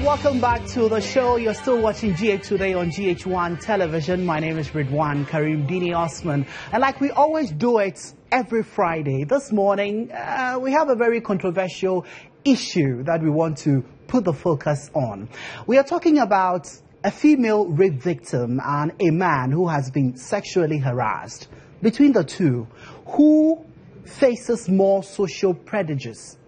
welcome back to the show. You're still watching GH Today on GH1 television. My name is Ridwan Karim Dini Osman. And like we always do it every Friday, this morning we have a very controversial issue that we want to put the focus on. We are talking about a female rape victim and a man who has been sexually harassed. Between the two, who faces more social prejudice,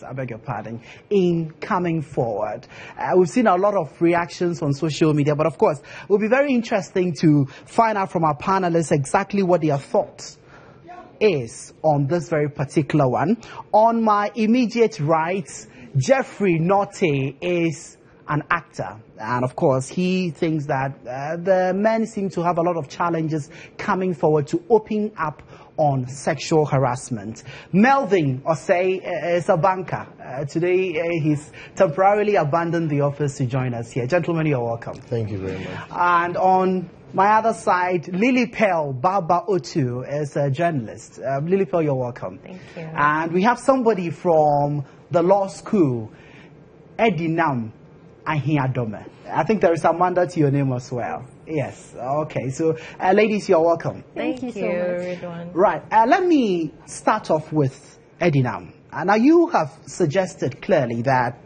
I beg your pardon, in coming forward? We've seen a lot of reactions on social media, but of course, it will be very interesting to find out from our panelists exactly what their thoughts is on this very particular one. On my immediate right, Jeffrey Norte is an actor, and of course he thinks that the men seem to have a lot of challenges coming forward to open up on sexual harassment. Melvin Osei is a banker. Today he's temporarily abandoned the office to join us here. Gentlemen, you're welcome. Thank you very much. And on my other side, Lily Pearl Baba Otu is a journalist. Lily Pearl, you're welcome. Thank you. And we have somebody from the law school, Edinam Ahiadome. I think there is Amanda to your name as well. Yes. Okay. So, ladies, you're welcome. Thank you so much, Ridwan. Right. Let me start off with Edinam. Now, you have suggested clearly that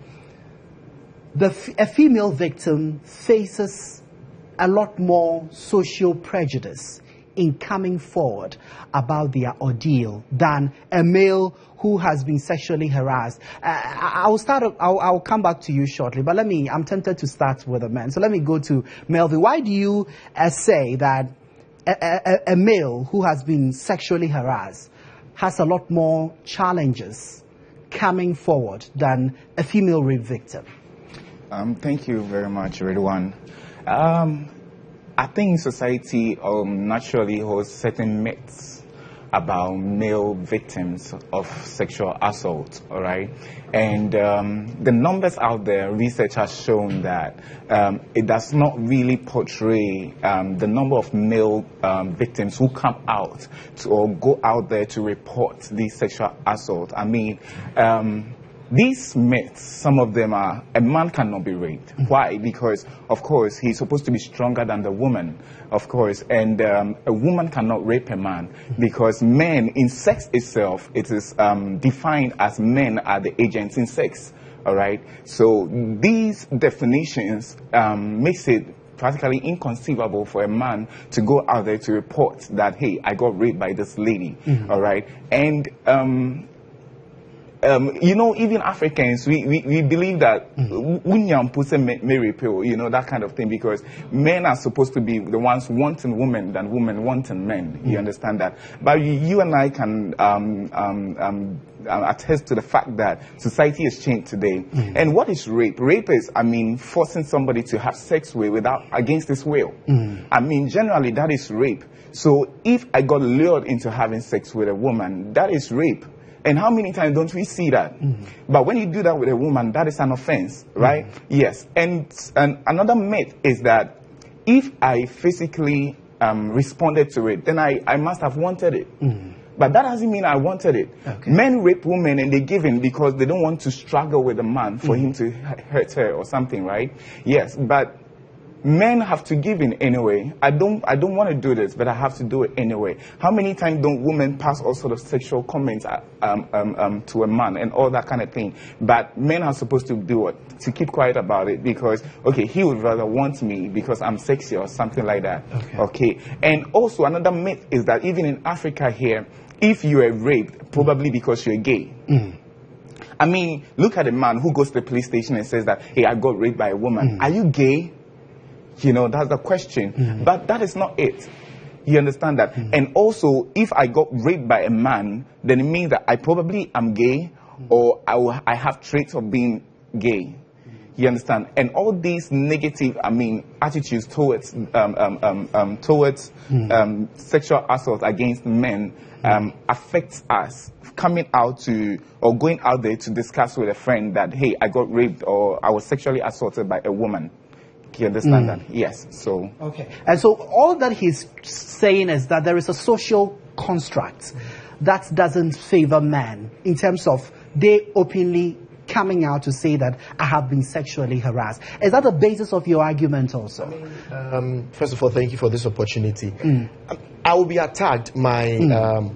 a female victim faces a lot more social prejudice in coming forward about their ordeal than a male who has been sexually harassed. I'll come back to you shortly, but I'm tempted to start with a man. So let me go to Melvin. Why do you say that a male who has been sexually harassed has a lot more challenges coming forward than a female rape victim? Thank you very much, Redwan. I think society naturally holds certain myths about male victims of sexual assault, all right? And the numbers out there, research has shown that it does not really portray the number of male victims who come out or go out there to report these sexual assault. I mean, these myths, some of them are, a man cannot be raped. Why? Because, of course, he's supposed to be stronger than the woman, of course, and a woman cannot rape a man because men, in sex itself, it is defined as men are the agents in sex, all right? So these definitions makes it practically inconceivable for a man to go out there to report that, hey, I got raped by this lady, all right? And you know, even Africans, we believe that you know, that kind of thing, because men are supposed to be the ones wanting women than women wanting men. You understand that? But you and I can attest to the fact that society has changed today. And what is rape? Rape is, I mean, forcing somebody to have sex without against his will. I mean, generally that is rape. So if I got lured into having sex with a woman, that is rape. And how many times don't we see that? But when you do that with a woman, that is an offense, right? Yes. And another myth is that if I physically responded to it, then I must have wanted it. But that doesn't mean I wanted it. Okay. Men rape women and they give in because they don't want to struggle with a man for him to hurt her or something, right? Yes, but men have to give in anyway. I don't want to do this, but I have to do it anyway. How many times don't women pass all sort of sexual comments to a man and all that kind of thing? But men are supposed to do it, to keep quiet about it, because, okay, he would rather want me because I'm sexy or something like that. Okay. And also another myth is that even in Africa here, if you are raped, probably because you're gay. I mean, look at a man who goes to the police station and says that, hey, I got raped by a woman. Are you gay? You know, that's the question. But that is not it. You understand that? And also, if I got raped by a man, then it means that I probably am gay, or I have traits of being gay. You understand? And all these negative, I mean, attitudes towards sexual assault against men affects us coming out to, or going out there to discuss with a friend that, hey, I got raped or I was sexually assaulted by a woman. You understand that? Yes. So. Okay. And so all that he's saying is that there is a social construct that doesn't favor men in terms of they openly coming out to say that I have been sexually harassed. Is that the basis of your argument also? First of all, thank you for this opportunity. I will be attacked. My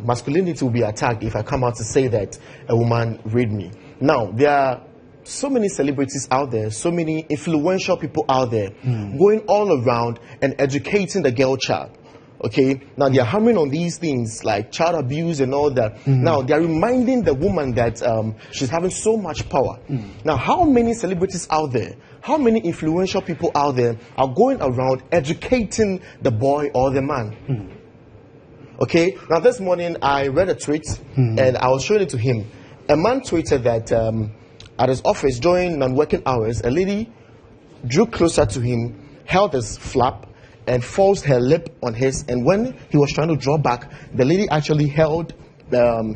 masculinity will be attacked if I come out to say that a woman raped me. Now, there are so many celebrities out there, so many influential people out there going all around and educating the girl child. Okay, now they are hammering on these things like child abuse and all that. Now they are reminding the woman that she's having so much power. Now, how many celebrities out there, how many influential people out there are going around educating the boy or the man? Okay, now this morning I read a tweet and I was showing it to him. A man tweeted that at his office during non-working hours, a lady drew closer to him, held his flap, and forced her lip on his. And when he was trying to draw back, the lady actually held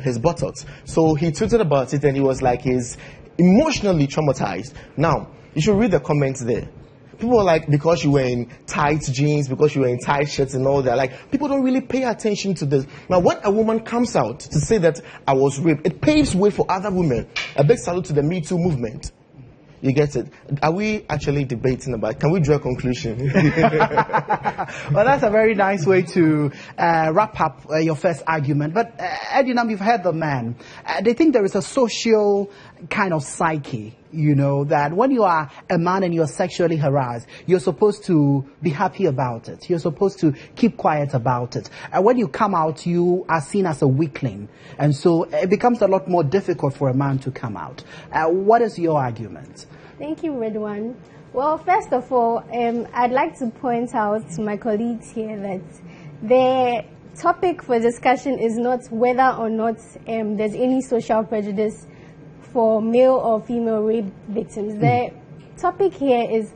his buttocks. So he tweeted about it, and he was like, he's emotionally traumatized. Now, you should read the comments there. People are like, because you were in tight jeans, because you were in tight shirts and all that. Like, people don't really pay attention to this. Now, when a woman comes out to say that I was raped, it paves way for other women. A big salute to the Me Too movement. You get it? Are we actually debating about? Can we draw a conclusion? Well, that's a very nice way to wrap up your first argument. But Edinam, you've heard the man. They think there is a social kind of psyche, you know, that when you are a man and you're sexually harassed, you're supposed to be happy about it. You're supposed to keep quiet about it. And when you come out, you are seen as a weakling. And so it becomes a lot more difficult for a man to come out. What is your argument? Thank you, Redwan. Well, first of all, I'd like to point out to my colleagues here that the topic for discussion is not whether or not there's any social prejudice for male or female rape victims. The topic here is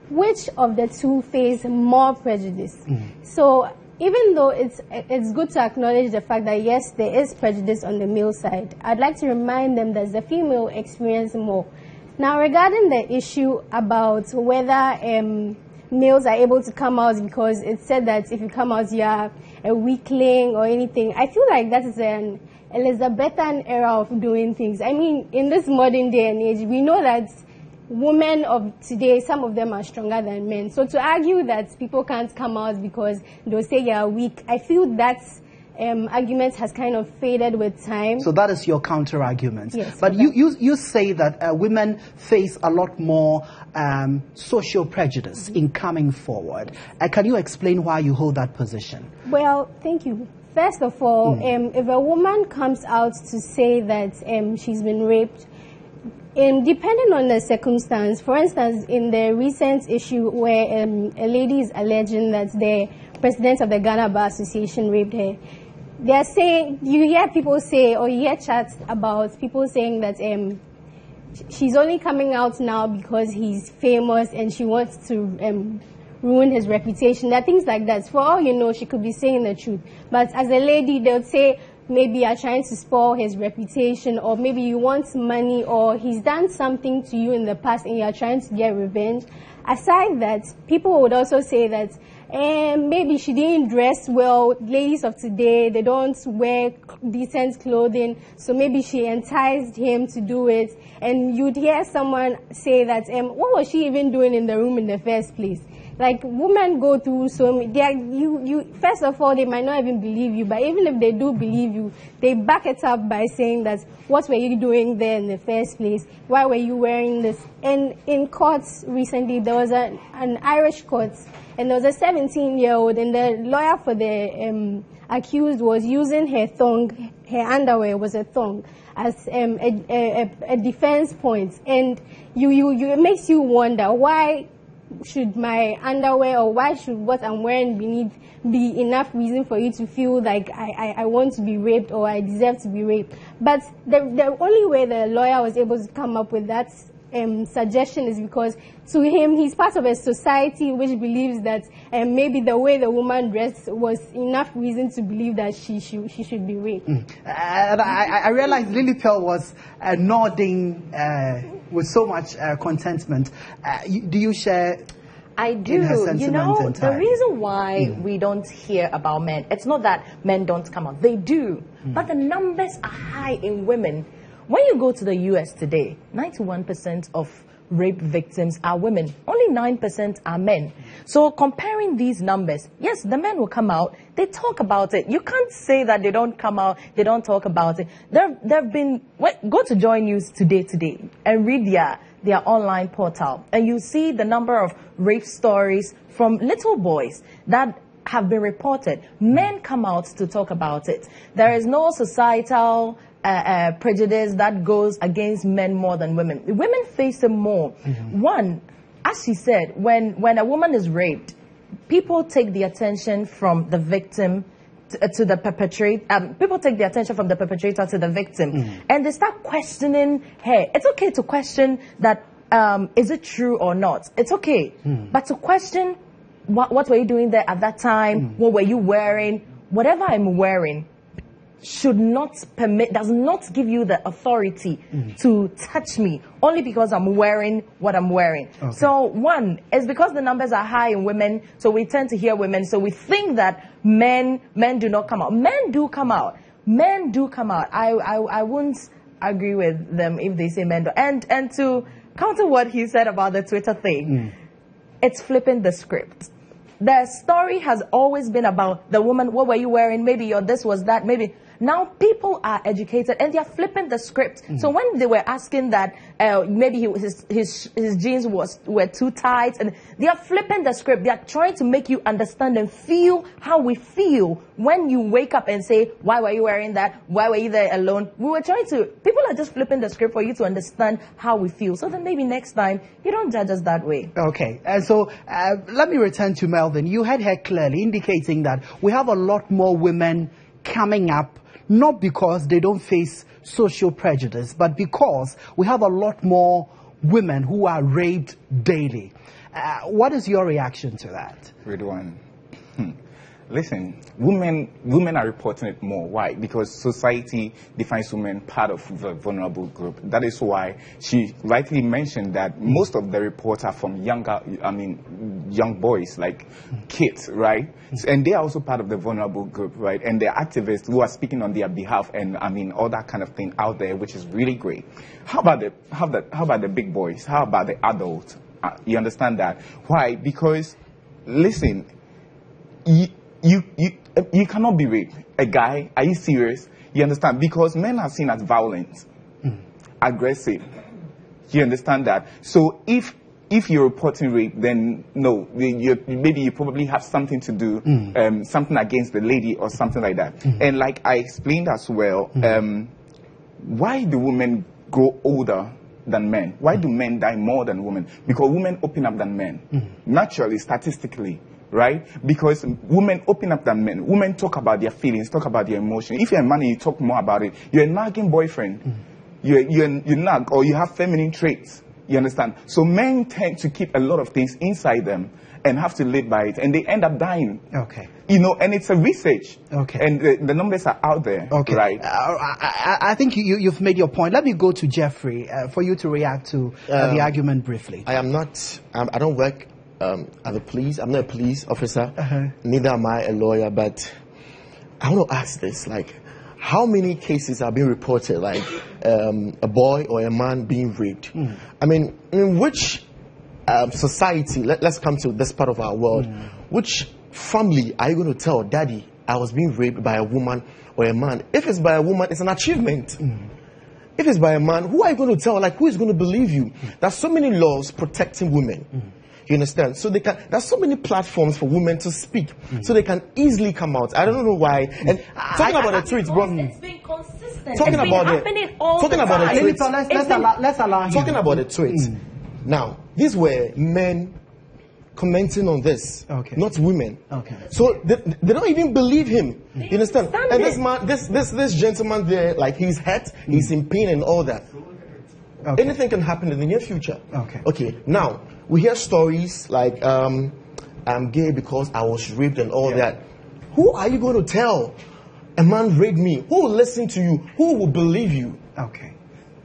which of the two face more prejudice. So even though it's good to acknowledge the fact that yes, there is prejudice on the male side, I'd like to remind them that the female experience more. Now, regarding the issue about whether males are able to come out because it's said that if you come out you are a weakling or anything, I feel like that is an Elizabethan era of doing things. I mean, in this modern day and age, we know that women of today, some of them are stronger than men. So to argue that people can't come out because they'll say you are weak, I feel that's argument has kind of faded with time. So that is your counter argument. Yes. But you say that women face a lot more social prejudice in coming forward. Can you explain why you hold that position? Well, thank you. First of all, if a woman comes out to say that she's been raped, depending on the circumstance, for instance, in the recent issue where a lady is alleging that the president of the Ghana Bar Association raped her, they are saying, you hear people say, or you hear chats about people saying that she's only coming out now because he's famous and she wants to ruin his reputation. There are things like that. For all you know, she could be saying the truth. But as a lady, they'll say, maybe you're trying to spoil his reputation, or maybe you want money, or he's done something to you in the past and you're trying to get revenge. Aside that, people would also say that maybe she didn't dress well. Ladies of today, they don't wear decent clothing, so maybe she enticed him to do it. And you'd hear someone say that, what was she even doing in the room in the first place? Like, women go through so many, first of all, they might not even believe you, but even if they do believe you, they back it up by saying that, what were you doing there in the first place? Why were you wearing this? And in courts recently, there was an Irish court, and there was a 17-year-old, and the lawyer for the accused was using her thong, her underwear was a thong, as a defense point. And it makes you wonder, why should my underwear, or why should what I'm wearing be enough reason for you to feel like I want to be raped or I deserve to be raped? But the only way the lawyer was able to come up with that suggestion is because to him, he's part of a society which believes that maybe the way the woman dressed was enough reason to believe that she should be raped. And I realized Lily Pearl was nodding with so much contentment. Do you share? I do. You know, the reason why we don't hear about men, it's not that men don't come out. They do. But the numbers are high in women when you go to the US today, 91% of rape victims are women. Only 9% are men. So comparing these numbers, yes, the men will come out. They talk about it. You can't say that they don't come out. They don't talk about it. There have been. Go to Joy News today, and read their online portal, and you see the number of rape stories from little boys that have been reported. Men come out to talk about it. There is no societal prejudice that goes against men more than women. Women face it more. One, as she said, when a woman is raped, people take the attention from the victim to the perpetrator. People take the attention from the perpetrator to the victim, and they start questioning her. It's okay to question that. Is it true or not? It's okay, but to question what were you doing there at that time? What were you wearing? Whatever I'm wearing does not give you the authority to touch me only because I'm wearing what I'm wearing. Okay. So one, it's because the numbers are high in women, so we tend to hear women, so we think that men do not come out. Men do come out. Men do come out. I wouldn't agree with them if they say men do. And to counter what he said about the Twitter thing, it's flipping the script. The story has always been about the woman, what were you wearing? Maybe your this was that, maybe. Now people are educated and they are flipping the script. So when they were asking that maybe his jeans were too tight, and they are flipping the script. They are trying to make you understand and feel how we feel when you wake up and say, why were you wearing that? Why were you there alone? People are just flipping the script for you to understand how we feel. So then maybe next time you don't judge us that way. Okay, and so let me return to Melvin. You had her clearly indicating that we have a lot more women coming up, not because they don't face social prejudice, but because we have a lot more women who are raped daily. What is your reaction to that? Ridwan. Listen, women are reporting it more. Why? Because society defines women part of the vulnerable group. That is why she rightly mentioned that most of the reports are from young boys, like kids, right? And they are also part of the vulnerable group, right? And they're activists who are speaking on their behalf, and all that kind of thing out there, which is really great. How about the big boys? How about the adults? You understand that? Why? Because, listen, you cannot be raped. A guy, are you serious? You understand? Because men are seen as violent, aggressive. You understand that? So if you're reporting rape, then no, maybe you probably have something to do, something against the lady or something like that. And like I explained as well, why do women grow older than men? Why do men die more than women? Because women open up than men, naturally, statistically. Right? Because women open up than men. Women talk about their feelings, talk about their emotions. If you're a man and you talk more about it, you're a nagging boyfriend. You nag, or you have feminine traits. You understand? So men tend to keep a lot of things inside them and have to live by it, and they end up dying. Okay. And it's a research. Okay. And the numbers are out there. Okay. Right. I think you've made your point. Let me go to Jeffrey for you to react to the argument briefly. I don't work at the police. I'm not a police officer. Neither am I a lawyer. But I want to ask this: like, how many cases are being reported, like a boy or a man being raped? I mean, in which society? Let's come to this part of our world. Which family are you going to tell, Daddy, I was being raped by a woman or a man? If it's by a woman, it's an achievement. If it's by a man, who are you going to tell? Like, who is going to believe you? There's so many laws protecting women. You understand? So there's so many platforms for women to speak, so they can easily come out. I don't know why. And talking about the tweets, bro. It's been consistent. Talking about the tweets. Now, these were men commenting on this, not women. So they don't even believe him. You understand? And this man, this gentleman there, like, he's hurt, he's in pain and all that. Anything can happen in the near future. Okay. Now, we hear stories like, I'm gay because I was raped and all that. Who are you going to tell? A man raped me. Who will listen to you? Who will believe you?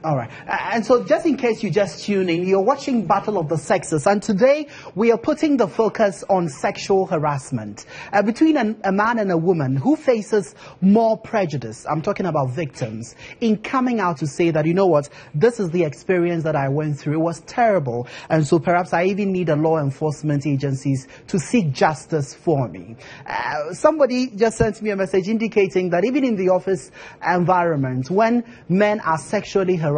All right. And so just in case you just tune in, you're watching Battle of the Sexes. And today we are putting the focus on sexual harassment between a man and a woman who faces more prejudice. I'm talking about victims in coming out to say that, you know what, this is the experience that I went through. It was terrible. And so perhaps I even need a law enforcement agencies to seek justice for me. Somebody just sent me a message indicating that even in the office environment, when men are sexually harassed,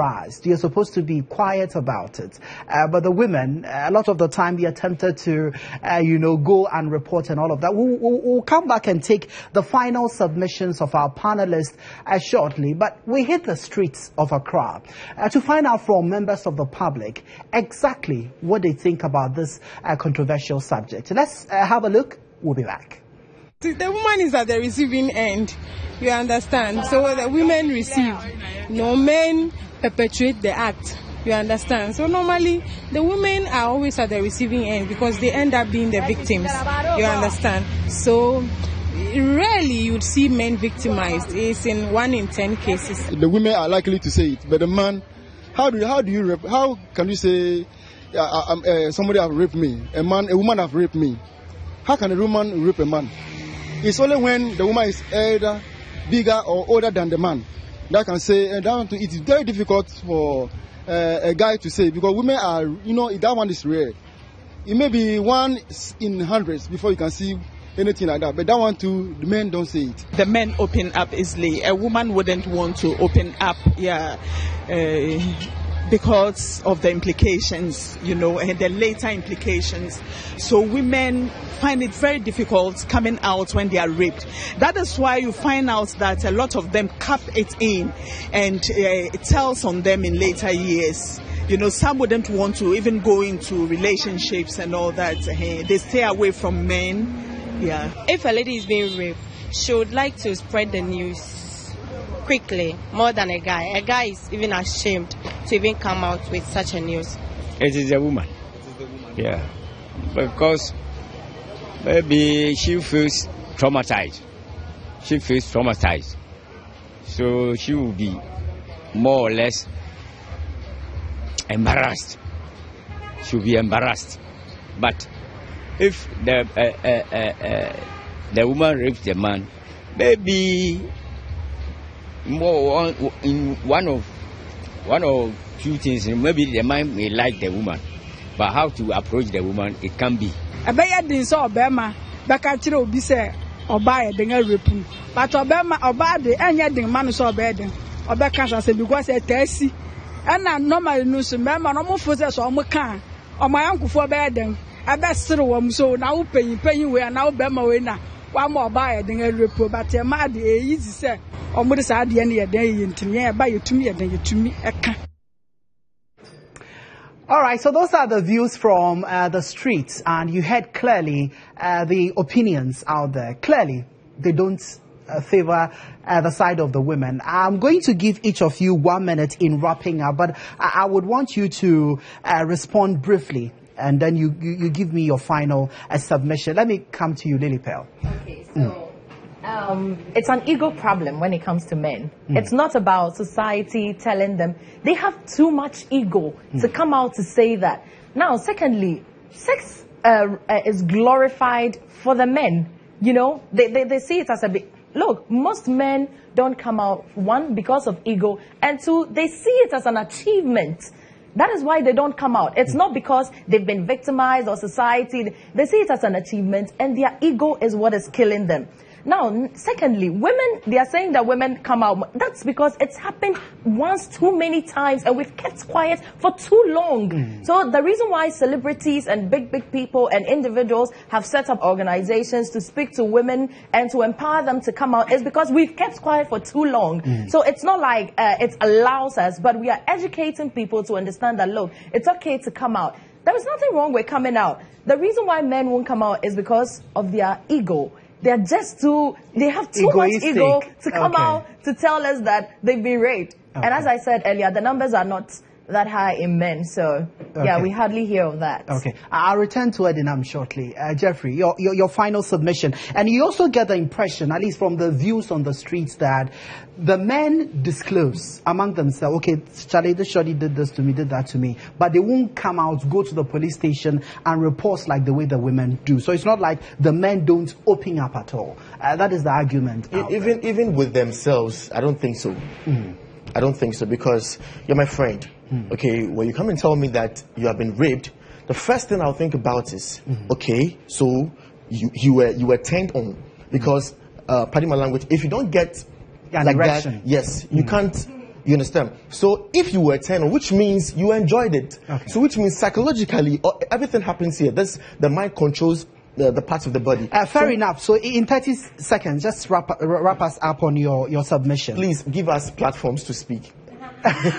you're supposed to be quiet about it. But the women, a lot of the time, they are tempted to, go and report and all of that. We'll come back and take the final submissions of our panelists shortly. But we hit the streets of Accra to find out from members of the public exactly what they think about this controversial subject. Let's have a look. We'll be back. The woman is at the receiving end, you understand? So the women receive, no men perpetuate the act, you understand? So normally the women are always at the receiving end because they end up being the victims, you understand? So rarely you would see men victimized. It's in 1 in 10 cases. The women are likely to say it, but the man, how can you say somebody have raped me, a woman have raped me? How can a woman rape a man? It's only when the woman is either bigger or older than the man that can say, and it is very difficult for a guy to say, because women are, that one is rare. It may be 1 in hundreds before you can see anything like that, but that one too, the men don't say it. The men open up easily. A woman wouldn't want to open up, because of the implications, and the later implications. So women find it very difficult coming out when they are raped. That is why you find out that a lot of them cap it in, and it tells on them in later years. Some wouldn't want to even go into relationships and all that. They stay away from men. Yeah. If a lady is being raped, she would like to spread the news quickly, more than a guy. A guy is even ashamed to even come out with such a news. It is a woman. Yeah. Because maybe she feels traumatized. So she will be more or less embarrassed. She will be embarrassed. But if the woman rapes the man, maybe more in one of two things. Maybe the man may like the woman, but how to approach the woman, it can be. But Obama the any man so bad. Obeka because a tesi. And normally no so member no for so can. O my uncle for bed. I best so now pay we are now bema we na. One more buy a report, but a mad easy say, or what is at the end of the day into me, buy you to me, and then you to me. All right, so those are the views from the streets, and you heard clearly the opinions out there. Clearly, they don't favor the side of the women. I'm going to give each of you 1 minute in wrapping up, but I would want you to respond briefly. And then you give me your final submission. Let me come to you, Lily Pearl. Okay, so it's an ego problem when it comes to men. It's not about society telling them. They have too much ego to come out to say that. Now, secondly, sex is glorified for the men. They see it as a bit. Look, most men don't come out, 1, because of ego, and 2, they see it as an achievement. That is why they don't come out. It's not because they've been victimized or society. They see it as an achievement, and their ego is what is killing them. Now, secondly, women, they are saying that women come out. That's because it's happened once too many times, and we've kept quiet for too long. So the reason why celebrities and big people and individuals have set up organizations to speak to women and to empower them to come out is because we've kept quiet for too long. So it's not like it allows us, but we are educating people to understand that, look, it's okay to come out. There is nothing wrong with coming out. The reason why men won't come out is because of their ego. They're just they have too much ego to come out to tell us that they've been raped. And as I said earlier, the numbers are not that high in men. So, yeah, we hardly hear of that. Okay. I'll return to Edinam shortly. Jeffrey, your final submission. And you also get the impression, at least from the views on the streets, that the men disclose among themselves, okay, Charlie, this shorty did this to me, did that to me, but they won't come out, go to the police station and report like the way the women do. So it's not like the men don't open up at all. That is the argument. Even with themselves, I don't think so. I don't think so, because you're my friend. Okay, when you come and tell me that you have been raped, the first thing I'll think about is, okay, so you were turned on, because pardon my language, if you don't get like that, yes, you can't. You understand? So if you were turned on, which means you enjoyed it. So which means psychologically, everything happens here. The mind controls the parts of the body. Fair enough. So in 30 seconds, just wrap us up on your submission. Please give us platforms to speak. That's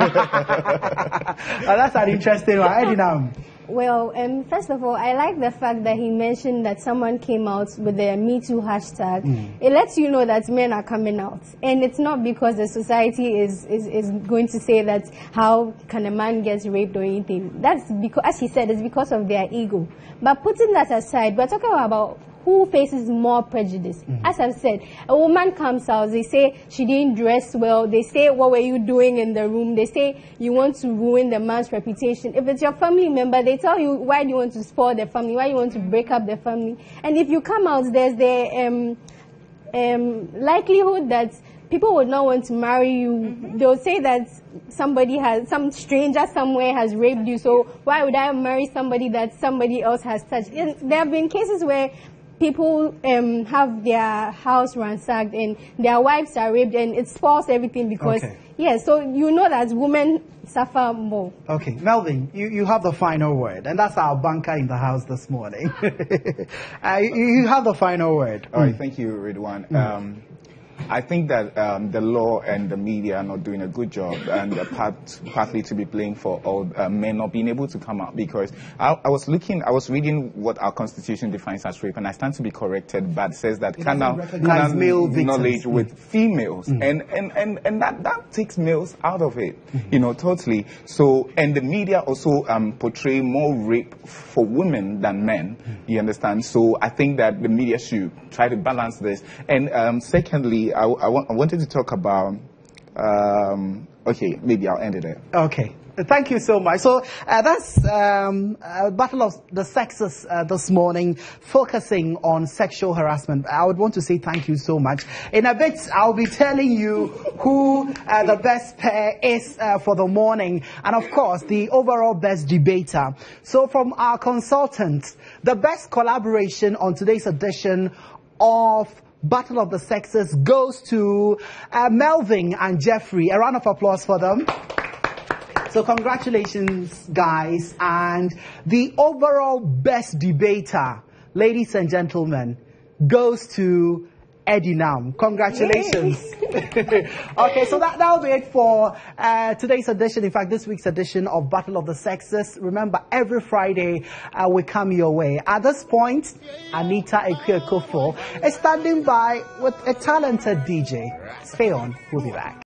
an interesting one. Well, first of all, I like the fact that he mentioned that someone came out with the Me Too hashtag. It lets you know that men are coming out. And it's not because the society is going to say that how can a man get raped or anything. That's because, as he said, it's because of their ego. But putting that aside, we're talking about who faces more prejudice. As I've said, a woman comes out, they say she didn't dress well, they say, what were you doing in the room? They say you want to ruin the man's reputation. If it's your family member, they tell you why do you want to spoil the family, why you want to break up the family. And if you come out, there's the likelihood that people would not want to marry you. They'll say that some stranger somewhere has raped you, so why would I marry somebody that somebody else has touched? And there have been cases where people have their house ransacked and their wives are raped, and it spoils everything because, so you know that women suffer more. Okay, Melvin, you have the final word, and that's our banker in the house this morning. You have the final word. All right, thank you, Ridwan. I think that the law and the media are not doing a good job, and they're partly to be blamed for all men not being able to come out, because I was reading what our constitution defines as rape, and I stand to be corrected, but it says that carnal knowledge with females, and that takes males out of it, totally. So, and the media also portray more rape for women than men, you understand? So I think that the media should try to balance this. And secondly, I wanted to talk about, okay, maybe I'll end it there. Okay. Thank you so much. So that's Battle of the Sexes this morning, focusing on sexual harassment. I would want to say thank you so much. In a bit, I'll be telling you who the best pair is for the morning, and of course, the overall best debater. So from our consultant, the best collaboration on today's edition of Battle of the Sexes goes to Melvin and Jeffrey. A round of applause for them. So congratulations, guys. And the overall best debater, ladies and gentlemen, goes to Edinam. Congratulations. Okay, so that'll be it for today's edition. In fact, this week's edition of Battle of the Sexes. Remember, every Friday we come your way. At this point, Anita Ekwe-Kofo is standing by with a talented DJ. Stay on. We'll be back.